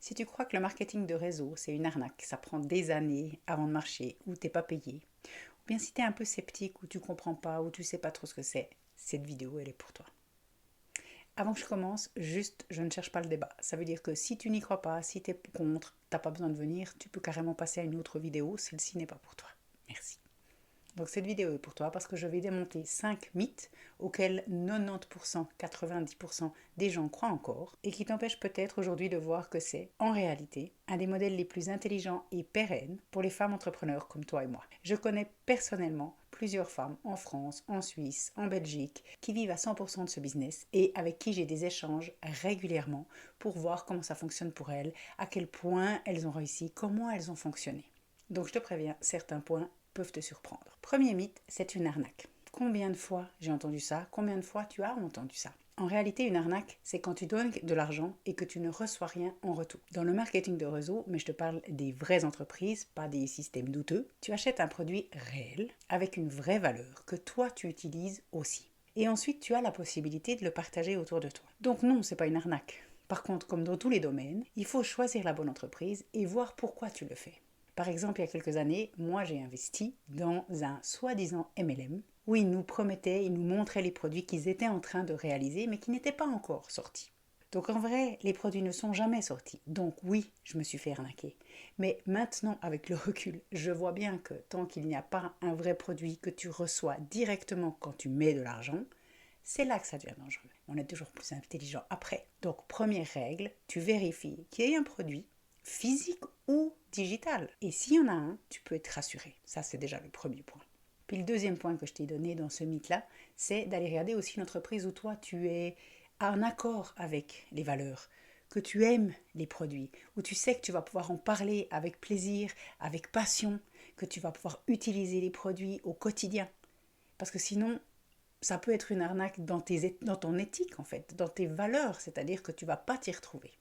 Si tu crois que le marketing de réseau, c'est une arnaque, ça prend des années avant de marcher, ou t'es pas payé, ou bien si t'es un peu sceptique, ou tu comprends pas, ou tu sais pas trop ce que c'est, cette vidéo, elle est pour toi. Avant que je commence, juste, je ne cherche pas le débat. Ça veut dire que si tu n'y crois pas, si t'es contre, t'as pas besoin de venir, tu peux carrément passer à une autre vidéo, celle-ci n'est pas pour toi. Merci. Donc cette vidéo est pour toi parce que je vais démonter 5 mythes auxquels 90%, 90% des gens croient encore et qui t'empêchent peut-être aujourd'hui de voir que c'est, en réalité, un des modèles les plus intelligents et pérennes pour les femmes entrepreneurs comme toi et moi. Je connais personnellement plusieurs femmes en France, en Suisse, en Belgique qui vivent à 100% de ce business et avec qui j'ai des échanges régulièrement pour voir comment ça fonctionne pour elles, à quel point elles ont réussi, comment elles ont fonctionné. Donc je te préviens, certains points peuvent te surprendre. Premier mythe, c'est une arnaque. Combien de fois j'ai entendu ça? Combien de fois tu as entendu ça? En réalité, une arnaque, c'est quand tu donnes de l'argent et que tu ne reçois rien en retour. Dans le marketing de réseau, mais je te parle des vraies entreprises, pas des systèmes douteux, tu achètes un produit réel avec une vraie valeur que toi tu utilises aussi. Et ensuite, tu as la possibilité de le partager autour de toi. Donc non, c'est pas une arnaque. Par contre, comme dans tous les domaines, il faut choisir la bonne entreprise et voir pourquoi tu le fais. Par exemple, il y a quelques années, moi j'ai investi dans un soi-disant MLM où ils nous promettaient, ils nous montraient les produits qu'ils étaient en train de réaliser mais qui n'étaient pas encore sortis. Donc en vrai, les produits ne sont jamais sortis. Donc oui, je me suis fait arnaquer. Mais maintenant, avec le recul, je vois bien que tant qu'il n'y a pas un vrai produit que tu reçois directement quand tu mets de l'argent, c'est là que ça devient dangereux. On est toujours plus intelligent après. Donc première règle, tu vérifies qu'il y ait un produit physique ou digital. Et s'il y en a un, tu peux être rassuré. Ça, c'est déjà le premier point. Puis le deuxième point que je t'ai donné dans ce mythe-là, c'est d'aller regarder aussi une entreprise où toi, tu es en accord avec les valeurs, que tu aimes les produits, où tu sais que tu vas pouvoir en parler avec plaisir, avec passion, que tu vas pouvoir utiliser les produits au quotidien. Parce que sinon, ça peut être une arnaque dans ton éthique, en fait, dans tes valeurs, c'est-à-dire que tu ne vas pas t'y retrouver.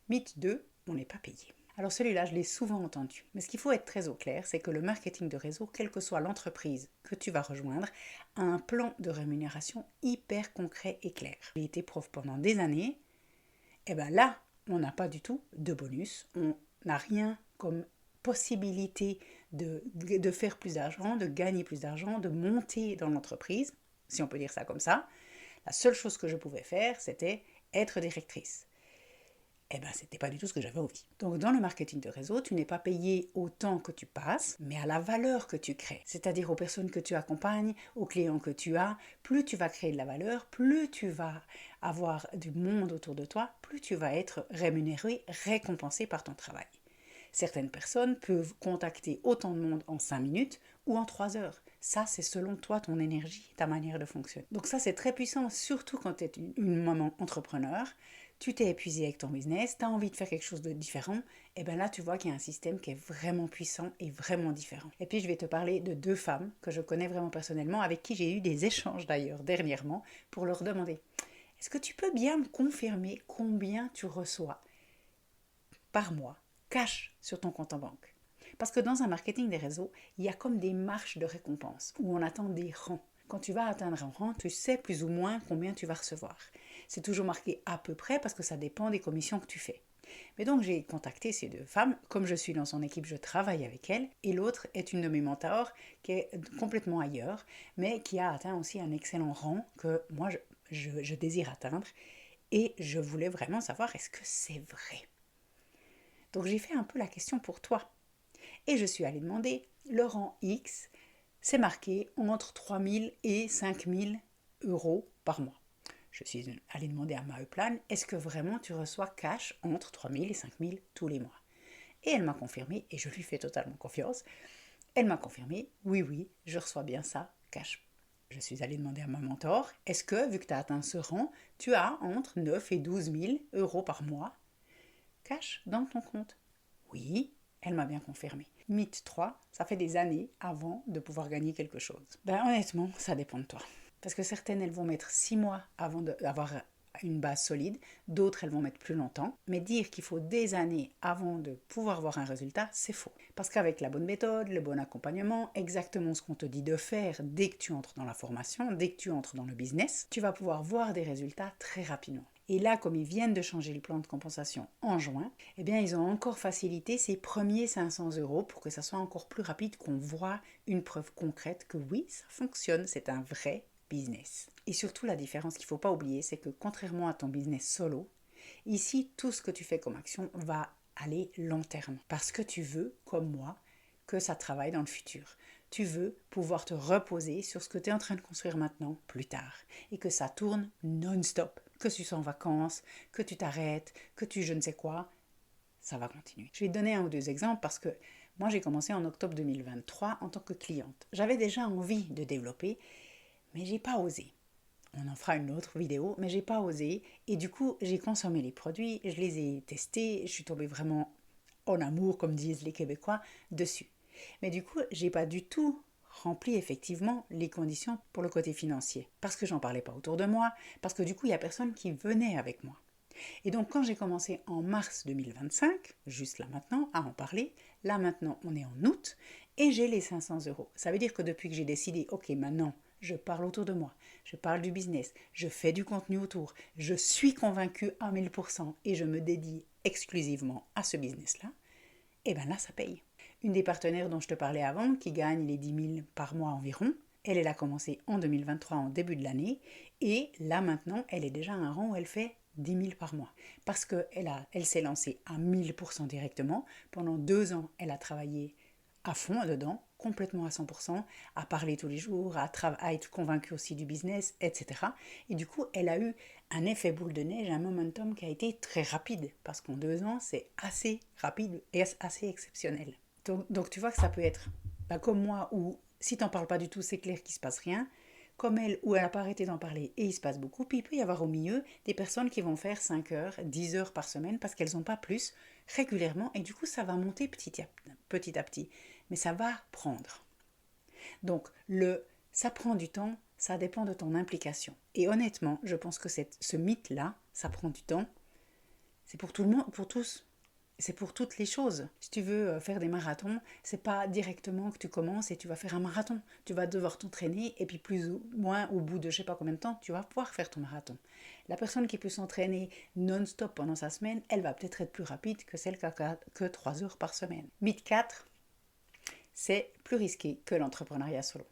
Mythe 2, on n'est pas payé. Alors celui-là, je l'ai souvent entendu. Mais ce qu'il faut être très au clair, c'est que le marketing de réseau, quelle que soit l'entreprise que tu vas rejoindre, a un plan de rémunération hyper concret et clair. J'ai été prof pendant des années, et bien là, on n'a pas du tout de bonus, on n'a rien comme possibilité de faire plus d'argent, de gagner plus d'argent, de monter dans l'entreprise, si on peut dire ça comme ça. La seule chose que je pouvais faire, c'était être directrice. Eh bien, c'était pas du tout ce que j'avais envie. Donc, dans le marketing de réseau, tu n'es pas payé au temps que tu passes, mais à la valeur que tu crées. C'est-à-dire aux personnes que tu accompagnes, aux clients que tu as. Plus tu vas créer de la valeur, plus tu vas avoir du monde autour de toi, plus tu vas être rémunéré, récompensé par ton travail. Certaines personnes peuvent contacter autant de monde en 5 minutes ou en 3 heures. Ça, c'est selon toi, ton énergie, ta manière de fonctionner. Donc ça, c'est très puissant, surtout quand tu es une maman entrepreneur. Tu t'es épuisé avec ton business, tu as envie de faire quelque chose de différent, et bien là, tu vois qu'il y a un système qui est vraiment puissant et vraiment différent. Et puis, je vais te parler de 2 femmes que je connais vraiment personnellement, avec qui j'ai eu des échanges d'ailleurs dernièrement, pour leur demander « Est-ce que tu peux bien me confirmer combien tu reçois par mois cash sur ton compte en banque ?» Parce que dans un marketing des réseaux, il y a comme des marches de récompense où on attend des rangs. Quand tu vas atteindre un rang, tu sais plus ou moins combien tu vas recevoir. C'est toujours marqué à peu près parce que ça dépend des commissions que tu fais. Mais donc j'ai contacté ces 2 femmes, comme je suis dans son équipe, je travaille avec elles, et l'autre est une de mes mentors qui est complètement ailleurs, mais qui a atteint aussi un excellent rang que moi je désire atteindre, et je voulais vraiment savoir est-ce que c'est vrai. Donc j'ai fait un peu la question pour toi. Et je suis allée demander le rang X, c'est marqué entre 3 000 et 5 000 euros par mois. Je suis allée demander à Maheplan, est-ce que vraiment tu reçois cash entre 3 000 et 5 000 tous les mois? Et elle m'a confirmé, et je lui fais totalement confiance, elle m'a confirmé, oui, je reçois bien ça, cash. Je suis allée demander à ma mentor, est-ce que, vu que tu as atteint ce rang, tu as entre 9 et 12 000 euros par mois cash dans ton compte? Oui, elle m'a bien confirmé. Mythe 3, ça fait des années avant de pouvoir gagner quelque chose. Ben honnêtement, ça dépend de toi. Parce que certaines, elles vont mettre 6 mois avant d'avoir une base solide, d'autres, elles vont mettre plus longtemps. Mais dire qu'il faut des années avant de pouvoir voir un résultat, c'est faux. Parce qu'avec la bonne méthode, le bon accompagnement, exactement ce qu'on te dit de faire dès que tu entres dans la formation, dès que tu entres dans le business, tu vas pouvoir voir des résultats très rapidement. Et là, comme ils viennent de changer le plan de compensation en juin, eh bien, ils ont encore facilité ces premiers 500 € pour que ça soit encore plus rapide, qu'on voit une preuve concrète que oui, ça fonctionne, c'est un vrai business. Et surtout, la différence qu'il ne faut pas oublier, c'est que contrairement à ton business solo, ici, tout ce que tu fais comme action va aller long terme. Parce que tu veux, comme moi, que ça travaille dans le futur. Tu veux pouvoir te reposer sur ce que tu es en train de construire maintenant, plus tard. Et que ça tourne non-stop. Que tu sois en vacances, que tu t'arrêtes, que tu je ne sais quoi, ça va continuer. Je vais te donner un ou deux exemples parce que moi j'ai commencé en octobre 2023 en tant que cliente. J'avais déjà envie de développer, mais j'ai pas osé. On en fera une autre vidéo, mais j'ai pas osé. Et du coup, j'ai consommé les produits, je les ai testés, je suis tombée vraiment en amour, comme disent les Québécois, dessus. Mais du coup, j'ai pas du tout rempli effectivement les conditions pour le côté financier. Parce que j'en parlais pas autour de moi, parce que du coup, il y a personne qui venait avec moi. Et donc, quand j'ai commencé en mars 2025, juste là maintenant, à en parler, là maintenant, on est en août, et j'ai les 500 €. Ça veut dire que depuis que j'ai décidé, ok, maintenant, je parle autour de moi, je parle du business, je fais du contenu autour, je suis convaincue à 1000% et je me dédie exclusivement à ce business-là, et bien là, ça paye. Une des partenaires dont je te parlais avant, qui gagne les 10 000 par mois environ, elle a commencé en 2023, en début de l'année, et là maintenant, elle est déjà à un rang où elle fait 10 000 par mois. Parce qu'elle s'est lancée à 1000% directement. Pendant 2 ans, elle a travaillé à fond dedans, complètement à 100%, à parler tous les jours, à être convaincue aussi du business, etc. Et du coup, elle a eu un effet boule de neige, un momentum qui a été très rapide, parce qu'en 2 ans, c'est assez rapide et assez exceptionnel. Donc tu vois que ça peut être comme moi, où si tu n'en parles pas du tout, c'est clair qu'il ne se passe rien, comme elle, où elle n'a pas arrêté d'en parler et il se passe beaucoup. Puis il peut y avoir au milieu des personnes qui vont faire 5 heures, 10 heures par semaine parce qu'elles n'ont pas plus régulièrement, et du coup ça va monter petit à petit. Mais ça va prendre. Donc ça prend du temps, ça dépend de ton implication. Et honnêtement, je pense que ce mythe-là, ça prend du temps, c'est pour tout le monde, pour tous. C'est pour toutes les choses. Si tu veux faire des marathons, c'est pas directement que tu commences et tu vas faire un marathon. Tu vas devoir t'entraîner et puis plus ou moins au bout de je sais pas combien de temps, tu vas pouvoir faire ton marathon. La personne qui peut s'entraîner non-stop pendant sa semaine, elle va peut-être être plus rapide que celle qui a que 3 heures par semaine. Mythe 4, c'est plus risqué que l'entrepreneuriat solo.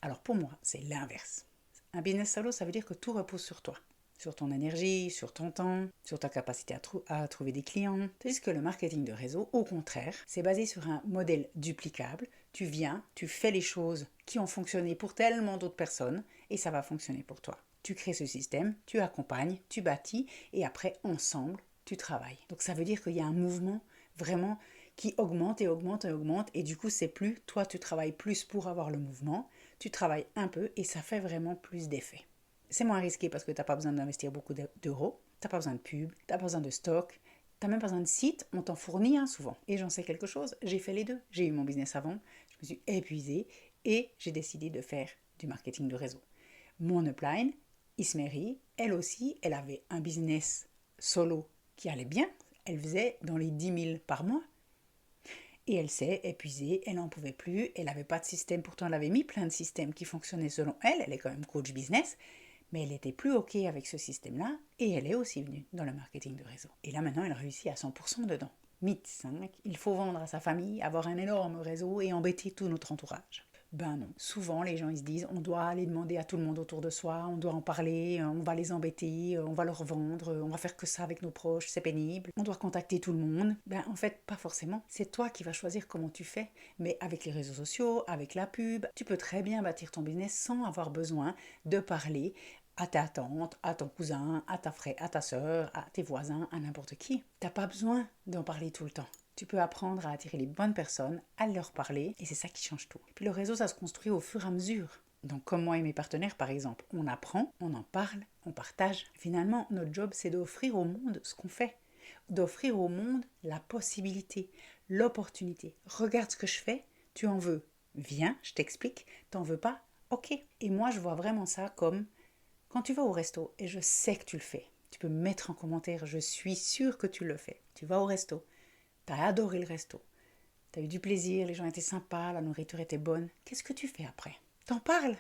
Alors pour moi, c'est l'inverse. Un business solo, ça veut dire que tout repose sur toi. Sur ton énergie, sur ton temps, sur ta capacité à trouver des clients. Tandis que le marketing de réseau, au contraire, c'est basé sur un modèle duplicable. Tu viens, tu fais les choses qui ont fonctionné pour tellement d'autres personnes et ça va fonctionner pour toi. Tu crées ce système, tu accompagnes, tu bâtis et après, ensemble, tu travailles. Donc ça veut dire qu'il y a un mouvement vraiment qui augmente et augmente et augmente, et du coup c'est plus, toi tu travailles plus pour avoir le mouvement, tu travailles un peu et ça fait vraiment plus d'effet. C'est moins risqué parce que tu n'as pas besoin d'investir beaucoup d'euros, tu n'as pas besoin de pub, tu n'as pas besoin de stock, tu n'as même pas besoin de site, on t'en fournit un souvent. Et j'en sais quelque chose, j'ai fait les deux. J'ai eu mon business avant, je me suis épuisée et j'ai décidé de faire du marketing de réseau. Mon upline, Ismeri, elle aussi, elle avait un business solo qui allait bien, elle faisait dans les 10 000 par mois. Et elle s'est épuisée, elle n'en pouvait plus, elle n'avait pas de système, pourtant elle avait mis plein de systèmes qui fonctionnaient selon elle, elle est quand même coach business, mais elle n'était plus OK avec ce système-là, et elle est aussi venue dans le marketing de réseau. Et là maintenant, elle réussit à 100% dedans. Mythe 5, il faut vendre à sa famille, avoir un énorme réseau et embêter tout notre entourage. Ben non. Souvent, les gens ils se disent on doit aller demander à tout le monde autour de soi, on doit en parler, on va les embêter, on va leur vendre, on va faire que ça avec nos proches, c'est pénible. On doit contacter tout le monde. Ben en fait, pas forcément. C'est toi qui vas choisir comment tu fais. Mais avec les réseaux sociaux, avec la pub, tu peux très bien bâtir ton business sans avoir besoin de parler à ta tante, à ton cousin, à ta frère, à ta soeur, à tes voisins, à n'importe qui. T'as pas besoin d'en parler tout le temps. Tu peux apprendre à attirer les bonnes personnes, à leur parler, et c'est ça qui change tout. Puis le réseau, ça se construit au fur et à mesure. Donc comme moi et mes partenaires, par exemple, on apprend, on en parle, on partage. Finalement, notre job, c'est d'offrir au monde ce qu'on fait. D'offrir au monde la possibilité, l'opportunité. Regarde ce que je fais, tu en veux, viens, je t'explique, t'en veux pas, ok. Et moi, je vois vraiment ça comme quand tu vas au resto, et je sais que tu le fais, tu peux me mettre en commentaire, je suis sûre que tu le fais. Tu vas au resto, t'as adoré le resto, t'as eu du plaisir, les gens étaient sympas, la nourriture était bonne. Qu'est-ce que tu fais après? T'en parles.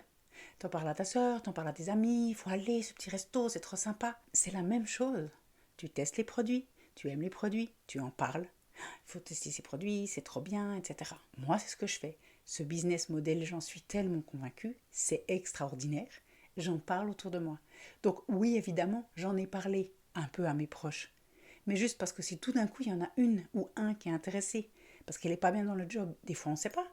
T'en parles à ta soeur, t'en parles à tes amis, il faut aller, ce petit resto, c'est trop sympa. C'est la même chose. Tu testes les produits, tu aimes les produits, tu en parles. Il faut tester ces produits, c'est trop bien, etc. Moi, c'est ce que je fais. Ce business model, j'en suis tellement convaincue, c'est extraordinaire. J'en parle autour de moi. Donc oui, évidemment, j'en ai parlé un peu à mes proches. Mais juste parce que si tout d'un coup, il y en a une ou un qui est intéressé, parce qu'elle n'est pas bien dans le job, des fois on ne sait pas.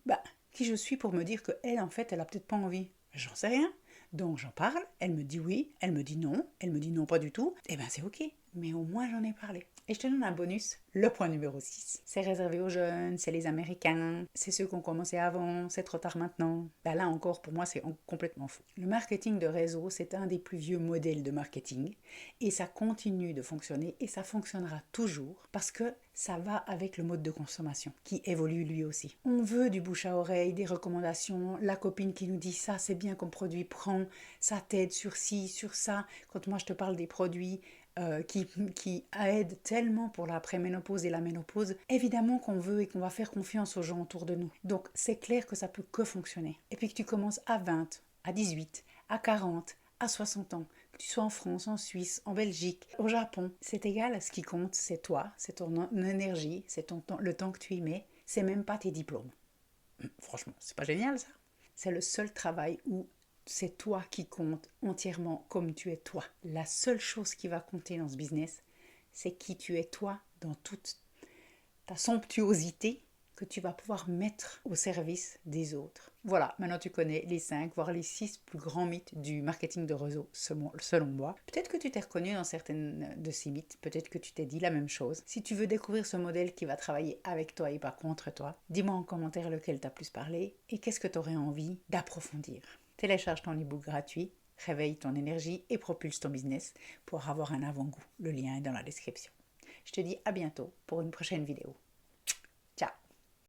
Bah, qui je suis pour me dire que elle, en fait, elle a peut-être pas envie? J'en sais rien. Donc j'en parle, elle me dit oui, elle me dit non, elle me dit non pas du tout. Eh ben c'est ok, mais au moins j'en ai parlé. Et je te donne un bonus, le point numéro 6. C'est réservé aux jeunes, c'est les Américains, c'est ceux qui ont commencé avant, c'est trop tard maintenant. Bah là encore, pour moi, c'est complètement faux. Le marketing de réseau, c'est un des plus vieux modèles de marketing et ça continue de fonctionner et ça fonctionnera toujours parce que ça va avec le mode de consommation qui évolue lui aussi. On veut du bouche à oreille, des recommandations, la copine qui nous dit ça c'est bien comme produit, prends, ça t'aide sur ci, sur ça. Quand moi je te parle des produits qui aident tellement pour la préménopause et la ménopause, évidemment qu'on veut et qu'on va faire confiance aux gens autour de nous. Donc c'est clair que ça peut que fonctionner. Et puis que tu commences à 20, à 18, à 40, à 60 ans, que tu sois en France, en Suisse, en Belgique, au Japon, c'est égal. Ce qui compte, c'est toi, c'est ton énergie, c'est ton temps, le temps que tu y mets, c'est même pas tes diplômes. Franchement, c'est pas génial ça? C'est le seul travail où c'est toi qui compte entièrement comme tu es toi. La seule chose qui va compter dans ce business, c'est qui tu es toi dans toute ta somptuosité que tu vas pouvoir mettre au service des autres. Voilà, maintenant tu connais les 5, voire les 6 plus grands mythes du marketing de réseau, selon moi. Peut-être que tu t'es reconnu dans certaines de ces mythes, peut-être que tu t'es dit la même chose. Si tu veux découvrir ce modèle qui va travailler avec toi et pas contre toi, dis-moi en commentaire lequel t'a plus parlé et qu'est-ce que tu aurais envie d'approfondir. Télécharge ton e-book gratuit, réveille ton énergie et propulse ton business pour avoir un avant-goût. Le lien est dans la description. Je te dis à bientôt pour une prochaine vidéo.